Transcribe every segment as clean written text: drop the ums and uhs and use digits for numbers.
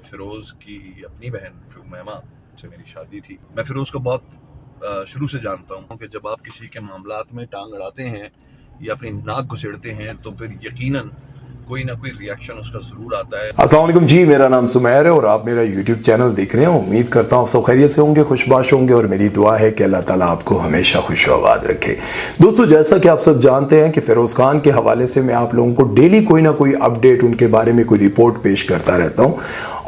फिरोज की अपनी बहन उमैमा से मेरी शादी थी। मैं फिरोज को बहुत शुरू से जानता हूँ कि जब आप किसी के मामलात में टांग अड़ाते हैं या अपनी नाक घुसेड़ते हैं तो फिर यकीनन कोई ना कोई रिएक्शन उसका जरूर आता है। अस्सलाम वालेकुम जी, मेरा नाम सुमैर है और आप मेरा YouTube चैनल देख रहे हैं। उम्मीद करता हूँ आप सब खैरियत से होंगे, खुशबाश होंगे और मेरी दुआ है कि अल्लाह ताला आपको हमेशा खुश आबाद रखे। दोस्तों, जैसा कि आप सब जानते हैं कि फिरोज खान के हवाले से मैं आप लोगों को डेली कोई ना कोई अपडेट, उनके बारे में कोई रिपोर्ट पेश करता रहता हूँ।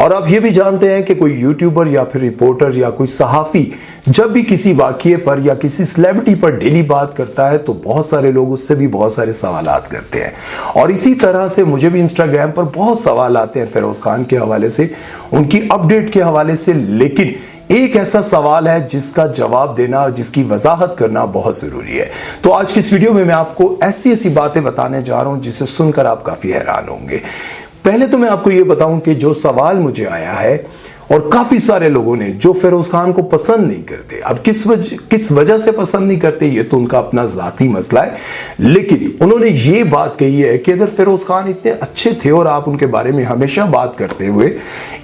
और आप ये भी जानते हैं कि कोई यूट्यूबर या फिर रिपोर्टर या कोई सहाफ़ी जब भी किसी वाक़ये पर या किसी सेलिब्रिटी पर डेली बात करता है तो बहुत सारे लोग उससे भी बहुत सारे सवालात करते हैं। और इसी तरह से मुझे भी इंस्टाग्राम पर बहुत सवाल आते हैं फिरोज खान के हवाले से, उनकी अपडेट के हवाले से। लेकिन एक ऐसा सवाल है जिसका जवाब देना, जिसकी वजाहत करना बहुत ज़रूरी है। तो आज की इस वीडियो में मैं आपको ऐसी ऐसी बातें बताने जा रहा हूं जिसे सुनकर आप काफ़ी हैरान होंगे। पहले तो मैं आपको यह बताऊं कि जो सवाल मुझे आया है और काफी सारे लोगों ने जो फिरोज खान को पसंद नहीं करते, अब किस वजह से पसंद नहीं करते ये तो उनका अपना जाती मसला है, लेकिन उन्होंने ये बात कही है कि अगर फिरोज खान इतने अच्छे थे और आप उनके बारे में हमेशा बात करते हुए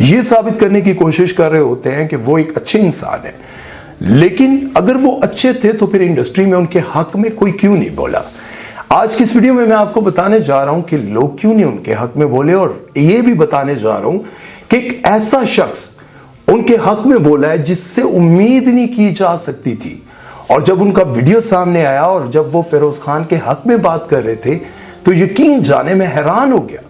ये साबित करने की कोशिश कर रहे होते हैं कि वो एक अच्छे इंसान है, लेकिन अगर वो अच्छे थे तो फिर इंडस्ट्री में उनके हक में कोई क्यों नहीं बोला। आज की इस वीडियो में मैं आपको बताने जा रहा हूं कि लोग क्यों नहीं उनके हक में बोले, और ये भी बताने जा रहा हूं कि एक ऐसा शख्स उनके हक में बोला है जिससे उम्मीद नहीं की जा सकती थी। और जब उनका वीडियो सामने आया और जब वो फिरोज खान के हक में बात कर रहे थे तो यकीन जाने में हैरान हो गया,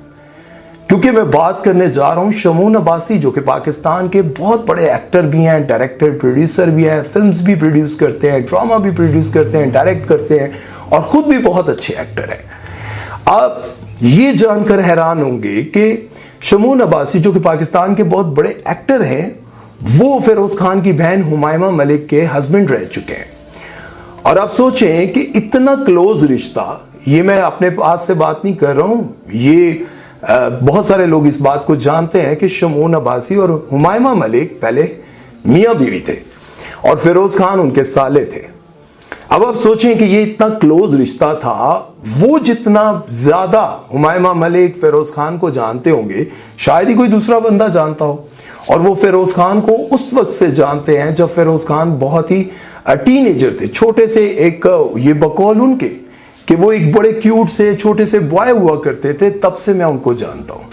क्योंकि मैं बात करने जा रहा हूं शमून अब्बासी, जो कि पाकिस्तान के बहुत बड़े एक्टर भी हैं, डायरेक्टर प्रोड्यूसर भी हैं, फिल्म्स भी प्रोड्यूस करते हैं, ड्रामा भी प्रोड्यूस करते हैं, डायरेक्ट करते हैं और खुद भी बहुत अच्छे एक्टर हैं। आप ये जानकर हैरान होंगे कि शमून अब्बासी, जो कि पाकिस्तान के बहुत बड़े एक्टर हैं, वो फिरोज खान की बहन हुमायमा मलिक के हस्बैंड रह चुके हैं। और आप सोचें कि इतना क्लोज रिश्ता, ये मैं अपने पास से बात नहीं कर रहा हूं, ये बहुत सारे लोग इस बात को जानते हैं कि शमून अब्बासी और हुमायमा मलिक पहले मियां बीवी थे और फिरोज खान उनके साले थे। अब आप सोचें कि ये इतना क्लोज रिश्ता था, वो जितना ज्यादा हुमायमा मलिक फिरोज खान को जानते होंगे शायद ही कोई दूसरा बंदा जानता हो। और वो फिरोज खान को उस वक्त से जानते हैं जब फिरोज खान बहुत ही टीनेजर थे, छोटे से एक ये बकौल उनके कि वो एक बड़े क्यूट से छोटे से बॉय हुआ करते थे, तब से मैं उनको जानता हूं।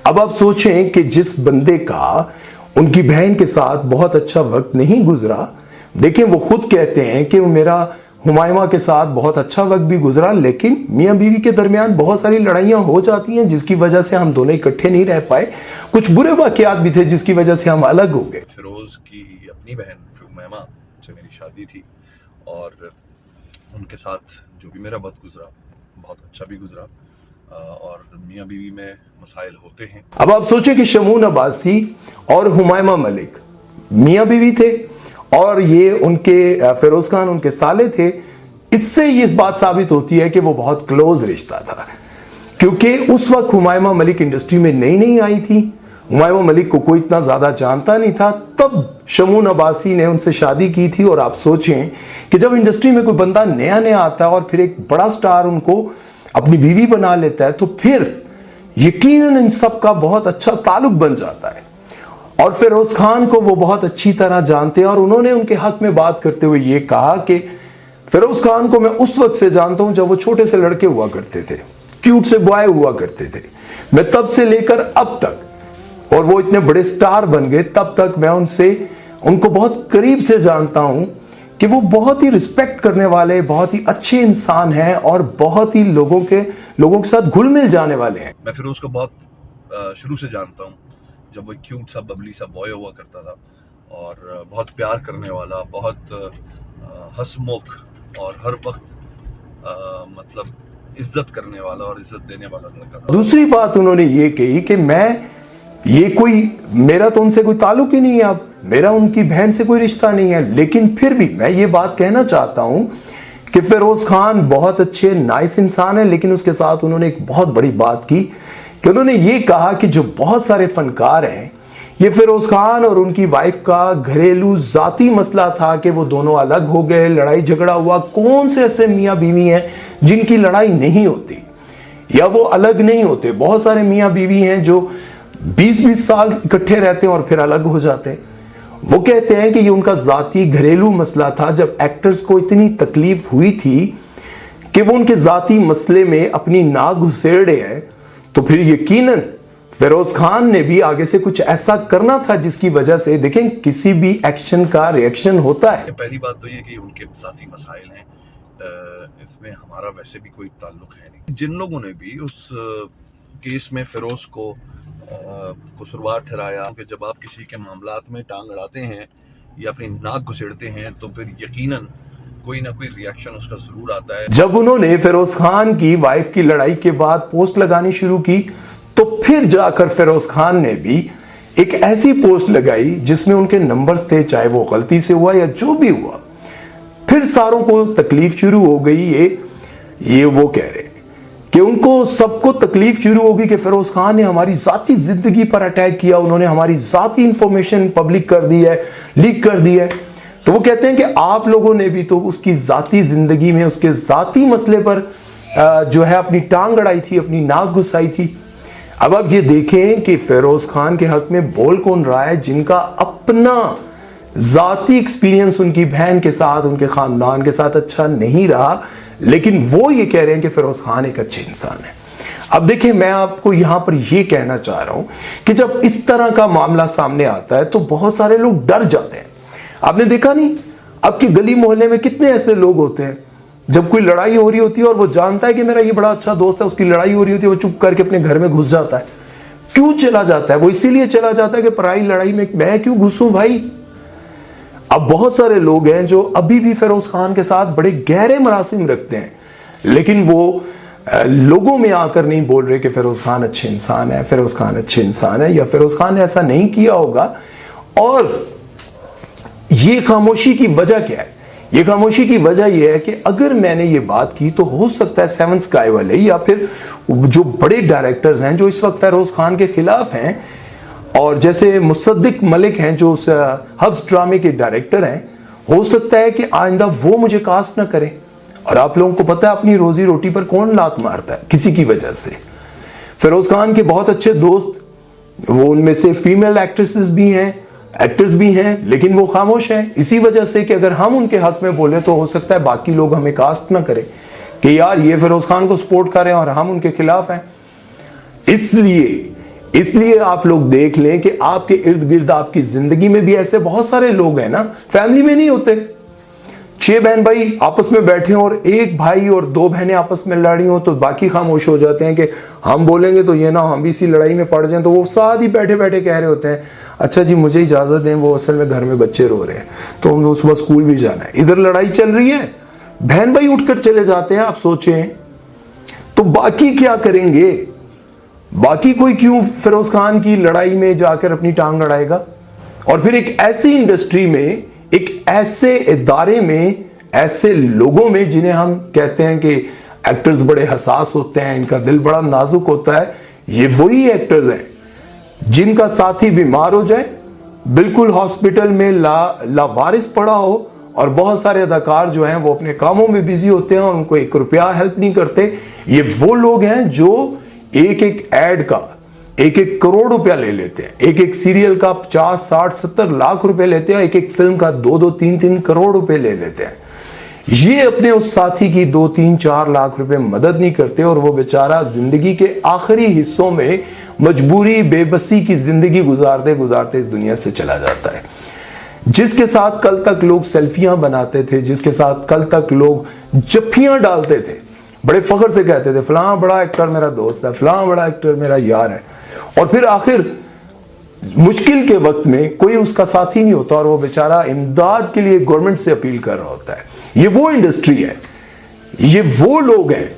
अब आप सोचें कि जिस बंदे का उनकी बहन के साथ बहुत अच्छा वक्त नहीं गुजरा, देखिए वो खुद कहते हैं कि वो मेरा हुमायमा के साथ बहुत अच्छा वक्त भी गुजरा, लेकिन मियां बीवी के दरमियान बहुत सारी लड़ाइयां हो जाती हैं जिसकी वजह से हम दोनों इकट्ठे नहीं रह पाए। कुछ बुरे वाकयात भी थे जिसकी वजह से हम अलग हो गए। फिरोज की अपनी बहन उमैमा से मेरी शादी थी और उनके साथ जो भी मेरा वक्त गुजरा बहुत अच्छा भी गुजरा और मियां बीवी में मसाइल होते हैं। अब आप सोचें कि शमून अब्बासी और हुमायमा मलिक मियां बीवी थे और ये उनके फिरोज खान उनके साले थे। इससे ये बात साबित होती है कि वो बहुत क्लोज रिश्ता था, क्योंकि उस वक्त हुमायमा मलिक इंडस्ट्री में नई आई थी, हुमायमा मलिक को कोई इतना ज्यादा जानता नहीं था, तब शमून अब्बासी ने उनसे शादी की थी। और आप सोचें कि जब इंडस्ट्री में कोई बंदा नया आता है और फिर एक बड़ा स्टार उनको अपनी बीवी बना लेता है तो फिर यकीनन इन सब का बहुत अच्छा ताल्लुक बन जाता है। और फिरोज खान को वो बहुत अच्छी तरह जानते हैं और उन्होंने उनके हक में बात करते हुए ये कहा कि फिरोज खान को मैं उस वक्त से जानता हूं जब वो छोटे से लड़के हुआ करते थे, क्यूट से बॉय हुआ करते थे, मैं तब से लेकर अब तक, और वो इतने बड़े स्टार बन गए तब तक मैं उनको बहुत करीब से जानता हूं कि वो बहुत ही रिस्पेक्ट करने वाले, बहुत ही अच्छे इंसान हैं और बहुत ही लोगों के साथ घुल मिल जाने वाले हैं। मैं फिरोज को बहुत शुरू से जानता हूँ, जब वो क्यूट सा बबली सा बॉय हुआ करता था और बहुत प्यार करने वाला, बहुत हंसमुख और हर वक्त मतलब इज्जत करने वाला और इज्जत देने वाला लड़का था। दूसरी बात उन्होंने ये कही कि मेरा तो उनसे कोई ताल्लुक ही नहीं है, अब मेरा उनकी बहन से कोई रिश्ता नहीं है, लेकिन फिर भी मैं ये बात कहना चाहता हूं कि फिरोज खान बहुत अच्छे नाइस इंसान है। लेकिन उसके साथ उन्होंने एक बहुत बड़ी बात की कि उन्होंने ये कहा कि जो बहुत सारे फनकार हैं, ये फिरोज खान और उनकी वाइफ का घरेलू जाती मसला था कि वो दोनों अलग हो गए, लड़ाई झगड़ा हुआ। कौन से ऐसे मियां बीवी हैं जिनकी लड़ाई नहीं होती या वो अलग नहीं होते? बहुत सारे मियां बीवी हैं जो 20-20 साल इकट्ठे रहते हैं और फिर अलग हो जाते हैं। वो कहते हैं कि ये उनका जाती घरेलू मसला था, जब एक्टर्स को इतनी तकलीफ हुई थी कि वो उनके जाती मसले में अपनी नाक घुसेड़े हैं, तो फिर यकीनन फिरोज खान ने भी आगे से कुछ ऐसा करना था जिसकी वजह से देखें किसी भी एक्शन का रिएक्शन होता है। पहली बात तो ये कि उनके साथी मसाइल हैं, इसमें हमारा वैसे भी कोई ताल्लुक है नहीं। जिन लोगों ने भी उस केस में फिरोज को कसूरवार ठहराया कि जब आप किसी के मामलात में टांग अड़ाते हैं या अपनी नाक घुसेड़ते हैं तो फिर यकीनन कोई ना कोई रिएक्शन उसका जरूर आता है। जब उन्होंने फिरोज खान की वाइफ की लड़ाई के बाद पोस्ट लगानी शुरू की तो फिर जाकर फिरोज खान ने भी एक ऐसी पोस्ट लगाई जिसमें उनके नंबर्स थे, चाहे वो गलती से हुआ या जो भी हुआ। फिर सारों को तकलीफ शुरू हो गई। ये वो कह रहे कि उनको सबको तकलीफ शुरू होगी कि फिरोज खान ने हमारी जाती जिंदगी पर अटैक किया, उन्होंने हमारी जाती इंफॉर्मेशन पब्लिक कर दी है, लीक कर दी है। तो वो कहते हैं कि आप लोगों ने भी तो उसकी जाती जिंदगी में उसके जाती मसले पर जो है अपनी टांग अड़ाई थी, अपनी नाक घुसाई थी। अब आप ये देखें कि फिरोज खान के हक में बोल कौन रहा है, जिनका अपना जाती एक्सपीरियंस उनकी बहन के साथ, उनके खानदान के साथ अच्छा नहीं रहा, लेकिन वो ये कह रहे हैं कि फिरोज खान एक अच्छे इंसान है। अब देखिए, मैं आपको यहां पर यह कहना चाह रहा हूं कि जब इस तरह का मामला सामने आता है तो बहुत सारे लोग डर जाते हैं। आपने देखा नहीं, आपकी गली मोहल्ले में कितने ऐसे लोग होते हैं, जब कोई लड़ाई हो रही होती है और वो जानता है कि मेरा ये बड़ा अच्छा दोस्त है, उसकी लड़ाई हो रही होती है, वो चुप करके अपने घर में घुस जाता है। क्यों चला जाता है? वो इसीलिए चला जाता है कि पराई लड़ाई में मैं क्यों घुसूं भाई। अब बहुत सारे लोग हैं जो अभी भी फिरोज खान के साथ बड़े गहरे मरासिम रखते हैं, लेकिन वो लोगों में आकर नहीं बोल रहे कि फिरोज खान अच्छे इंसान है, फिरोज खान अच्छे इंसान है, या फिरोज खान ने ऐसा नहीं किया होगा। और ये खामोशी की वजह क्या है? ये खामोशी की वजह यह है कि अगर मैंने ये बात की तो हो सकता है सेवन स्काई वाले या फिर जो बड़े डायरेक्टर्स हैं जो इस वक्त फिरोज खान के खिलाफ हैं, और जैसे मुसद्दिक मलिक हैं जो उस हब्स ड्रामे के डायरेक्टर हैं, हो सकता है कि आइंदा वो मुझे कास्ट ना करें। और आप लोगों को पता है अपनी रोजी रोटी पर कौन लात मारता है? किसी की वजह से। फिरोज खान के बहुत अच्छे दोस्त, वो उनमें से फीमेल एक्ट्रेसेस भी हैं, एक्टर्स भी हैं, लेकिन वो खामोश हैं इसी वजह से कि अगर हम उनके हक में बोले तो हो सकता है बाकी लोग हमें कास्ट ना करें कि यार ये फिरोज खान को सपोर्ट कर रहे हैं और हम उनके खिलाफ हैं। इसलिए आप लोग देख लें कि आपके इर्द गिर्द आपकी जिंदगी में भी ऐसे बहुत सारे लोग हैं ना, फैमिली में नहीं होते, 6 बहन भाई आपस में बैठे हो और एक भाई और 2 बहनें आपस में लड़ी हो तो बाकी खामोश हो जाते हैं कि हम बोलेंगे तो ये ना हम भी इसी लड़ाई में पड़ जाएं। तो वो साथ ही बैठे बैठे कह रहे होते हैं अच्छा जी मुझे इजाजत दें, वो असल में घर में बच्चे रो रहे हैं तो हम सुबह स्कूल भी जाना है। इधर लड़ाई चल रही है, बहन भाई उठकर चले जाते हैं। आप सोचें तो बाकी क्या करेंगे? बाकी कोई क्यों फिरोज खान की लड़ाई में जाकर अपनी टांग अड़ाएगा? और फिर एक ऐसी इंडस्ट्री में, एक ऐसे इदारे में, ऐसे लोगों में जिन्हें हम कहते हैं कि एक्टर्स बड़े हसास होते हैं, इनका दिल बड़ा नाजुक होता है, ये वही एक्टर्स हैं जिनका साथी बीमार हो जाए, बिल्कुल हॉस्पिटल में लावारिस पड़ा हो, और बहुत सारे अदाकार जो हैं वो अपने कामों में बिजी होते हैं और उनको 1 रुपया हेल्प नहीं करते। ये वो लोग हैं जो एक एक एड का 1-1 करोड़ रुपया ले लेते हैं, एक एक सीरियल का 50, 60, 70 लाख रुपए लेते हैं, एक एक फिल्म का 2-2, 3-3 करोड़ रुपए ले लेते हैं। ये अपने उस साथी की 2, 3, 4 लाख रुपए मदद नहीं करते और वो बेचारा जिंदगी के आखिरी हिस्सों में मजबूरी बेबसी की जिंदगी गुजारते गुजारते इस दुनिया से चला जाता है। जिसके साथ कल तक लोग सेल्फियां बनाते थे, जिसके साथ कल तक लोग जफ्फियां डालते थे, बड़े फख्र से कहते थे फलां बड़ा एक्टर मेरा दोस्त है, फलां बड़ा एक्टर मेरा यार है, और फिर आखिर मुश्किल के वक्त में कोई उसका साथी नहीं होता और वो बेचारा इमदाद के लिए गवर्नमेंट से अपील कर रहा होता है। ये वो इंडस्ट्री है, ये वो लोग हैं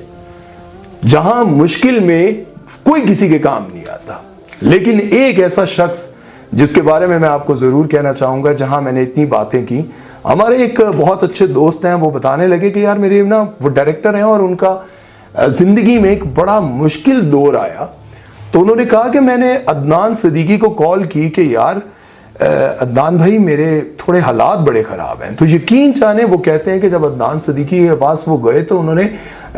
जहां मुश्किल में कोई किसी के काम नहीं आता। लेकिन एक ऐसा शख्स जिसके बारे में मैं आपको जरूर कहना चाहूंगा, जहां मैंने इतनी बातें की, हमारे एक बहुत अच्छे दोस्त हैं, वो बताने लगे कि यार मेरे ना वो डायरेक्टर हैं और उनका जिंदगी में एक बड़ा मुश्किल दौर आया। तो उन्होंने कहा कि मैंने अदनान सिद्दीकी को कॉल की कि यार अदनान भाई मेरे थोड़े हालात बड़े ख़राब हैं। तो यकीन जाने वो कहते हैं कि जब अदनान सिद्दीकी के पास वो गए तो उन्होंने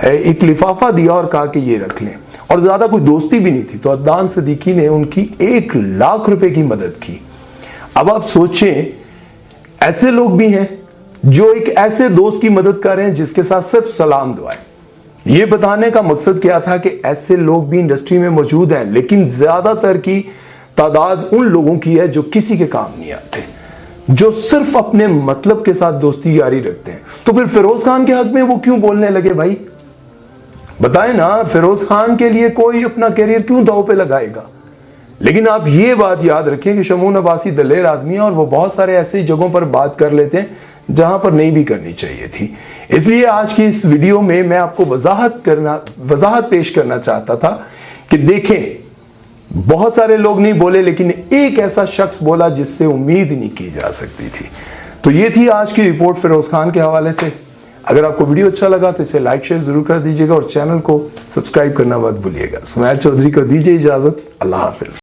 एक लिफाफा दिया और कहा कि ये रख लें, और ज्यादा कोई दोस्ती भी नहीं थी, तो अदनान सिद्दीकी ने उनकी 1 लाख रुपए की मदद की। अब आप सोचें, ऐसे लोग भी हैं जो एक ऐसे दोस्त की मदद कर रहे हैं जिसके साथ सिर्फ सलाम दुआएं। ये बताने का मकसद क्या था कि ऐसे लोग भी इंडस्ट्री में मौजूद हैं, लेकिन ज्यादातर की तादाद उन लोगों की है जो किसी के काम नहीं आते, जो सिर्फ अपने मतलब के साथ दोस्ती जारी रखते हैं। तो फिर फिरोज खान के हक में वो क्यों बोलने लगे भाई? बताएं ना, फिरोज खान के लिए कोई अपना कैरियर क्यों दांव पे लगाएगा? लेकिन आप ये बात याद रखें कि शमून अब्बासी दलेर आदमी है और वो बहुत सारे ऐसी जगहों पर बात कर लेते हैं जहां पर नहीं भी करनी चाहिए थी। इसलिए आज की इस वीडियो में मैं आपको वजाहत पेश करना चाहता था कि देखें, बहुत सारे लोग नहीं बोले, लेकिन एक ऐसा शख्स बोला जिससे उम्मीद नहीं की जा सकती थी। तो ये थी आज की रिपोर्ट फिरोज खान के हवाले से। अगर आपको वीडियो अच्छा लगा तो इसे लाइक शेयर जरूर कर दीजिएगा और चैनल को सब्सक्राइब करना मत भूलिएगा। सुमैर चौधरी को दीजिए इजाजत। अल्लाह हाफिज।